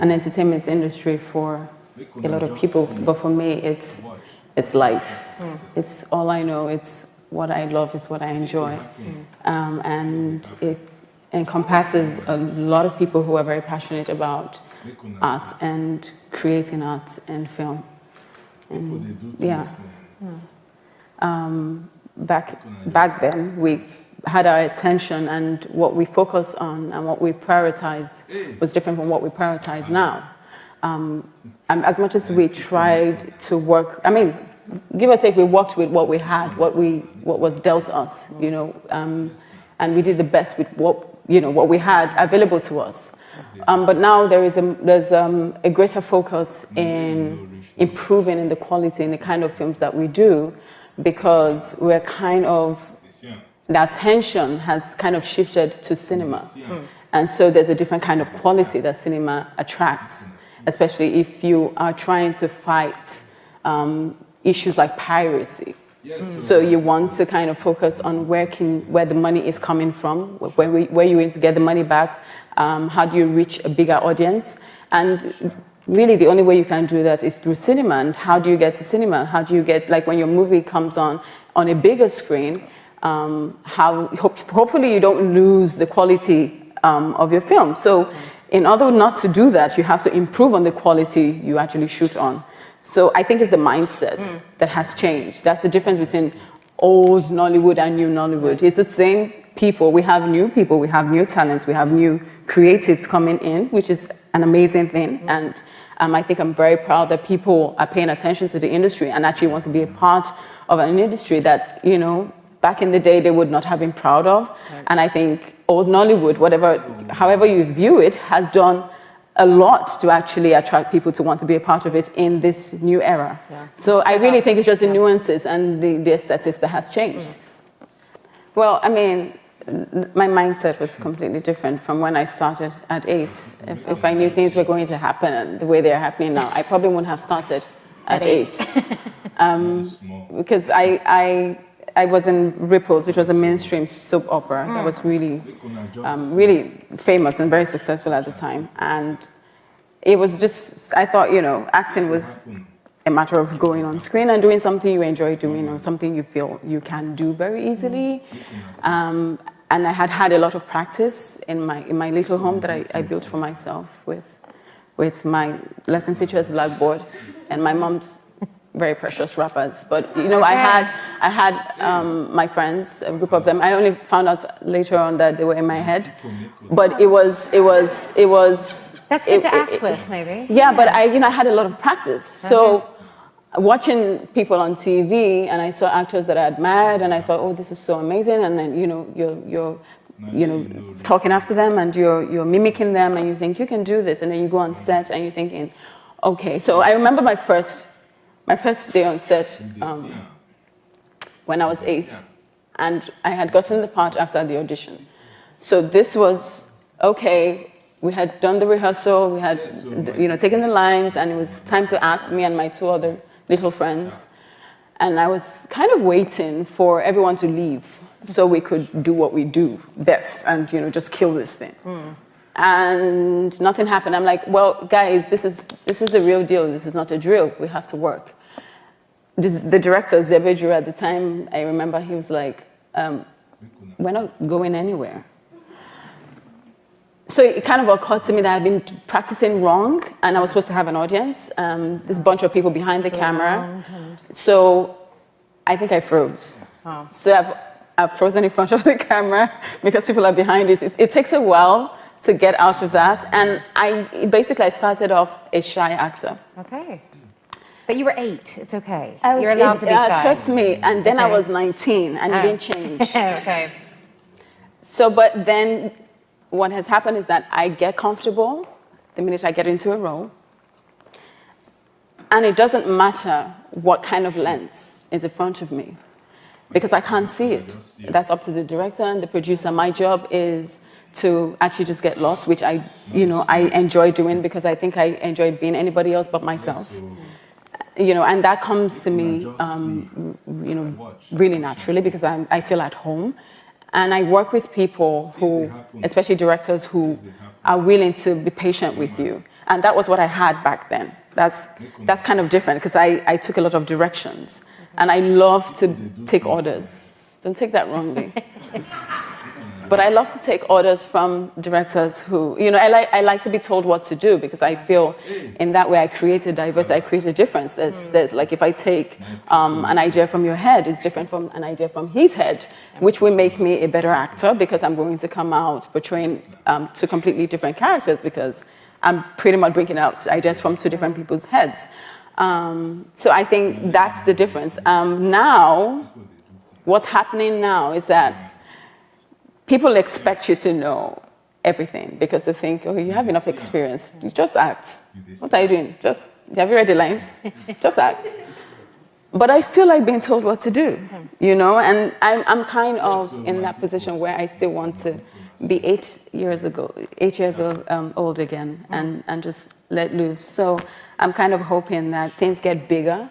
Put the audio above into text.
an entertainment industry for a lot of people, but for me, it's life. It's all I know. It's what I love. It's what I enjoy, and it encompasses a lot of people who are very passionate about art and creating art and film. And yeah, back then we had our attention, and what we focused on and what we prioritized was different from what we prioritize now. And as much as we tried to work, I mean, give or take, we worked with what we had, what was dealt us, you know, and we did the best with what we had available to us. But now there's a greater focus in improving in the quality in the kind of films that we do, because we're kind of, the attention has kind of shifted to cinema. And so there's a different kind of quality that cinema attracts, especially if you are trying to fight issues like piracy. So you want to kind of focus on where the money is coming from, where you want to get the money back, how do you reach a bigger audience, and really the only way you can do that is through cinema. And how do you get to cinema? How do you get, like when your movie comes on a bigger screen, hopefully you don't lose the quality of your film. So in order not to do that, you have to improve on the quality you actually shoot on. So I think it's the mindset that has changed. That's the difference between old Nollywood and new Nollywood. It's the same people. We have new people, we have new talents, we have new creatives coming in, which is an amazing thing. And I think I'm very proud that people are paying attention to the industry and actually want to be a part of an industry that, you know, back in the day they would not have been proud of. And I think old Nollywood, however you view it, has done a lot to actually attract people to want to be a part of it in this new era. So I really think it's just the nuances and the aesthetics that has changed. Well, I mean, my mindset was completely different from when I started at 8. If I knew things were going to happen the way they're happening now, I probably wouldn't have started at 8. Because I was in Ripples, which was a mainstream soap opera that was really famous and very successful at the time. And it was just, I thought, you know, acting was a matter of going on screen and doing something you enjoy doing or something you feel you can do very easily. And I had a lot of practice in my little home that I built for myself with my lesson teacher's blackboard and my mom's very precious rappers. But you know, I had my friends, a group of them. I only found out later on that they were in my head. But it was that's good to act with, maybe. Yeah, but I had a lot of practice. So watching people on TV, and I saw actors that I admired, and I thought, oh, this is so amazing. And then you're talking after them, and you're mimicking them, and you think you can do this, and then you go on set, and you're thinking, okay. So I remember my first day on set when I was 8, and I had gotten the part after the audition. So this was okay. We had done the rehearsal. We had taken the lines, and it was time to act. Me and my 2 other little friends, and I was kind of waiting for everyone to leave so we could do what we do best and just kill this thing. And nothing happened. I'm like, well, guys, this is the real deal. This is not a drill. We have to work. The director, Zebedru, at the time, I remember he was like, we're not going anywhere. So it kind of occurred to me that I'd been practicing wrong, and I was supposed to have an audience. This bunch of people behind the camera. So I think I froze. Oh. So I've frozen in front of the camera because people are behind it. It takes a while to get out of that. And I started off a shy actor. Okay. But you were 8. It's okay. You're allowed to be shy. Trust me. And then I was 19, and it didn't change. Okay. So, but then what has happened is that I get comfortable the minute I get into a role. And it doesn't matter what kind of lens is in front of me, because I can't see it. That's up to the director and the producer. My job is to actually just get lost, which I enjoy doing, because I think I enjoy being anybody else but myself. And that comes to me, really naturally, because I feel at home. And I work with people who, especially directors, who are willing to be patient with you And that was what I had back then. That's kind of different because I took a lot of directions. And I love to take orders. Don't take that wrongly. But I love to take orders from directors who, you know, I like to be told what to do because I feel in that way I create a diversity, I create a difference. There's like if I take an idea from your head, it's different from an idea from his head, which will make me a better actor because I'm going to come out portraying two completely different characters because I'm pretty much bringing out ideas from two different people's heads. So I think that's the difference. Now, what's happening now is that people expect you to know everything because they think, oh, you have enough experience. You just act. What are you doing? Have you read the lines? Just act. But I still like being told what to do, you know? And I'm kind of in that position where I still want to be 8 years old again and just let loose. So I'm kind of hoping that things get bigger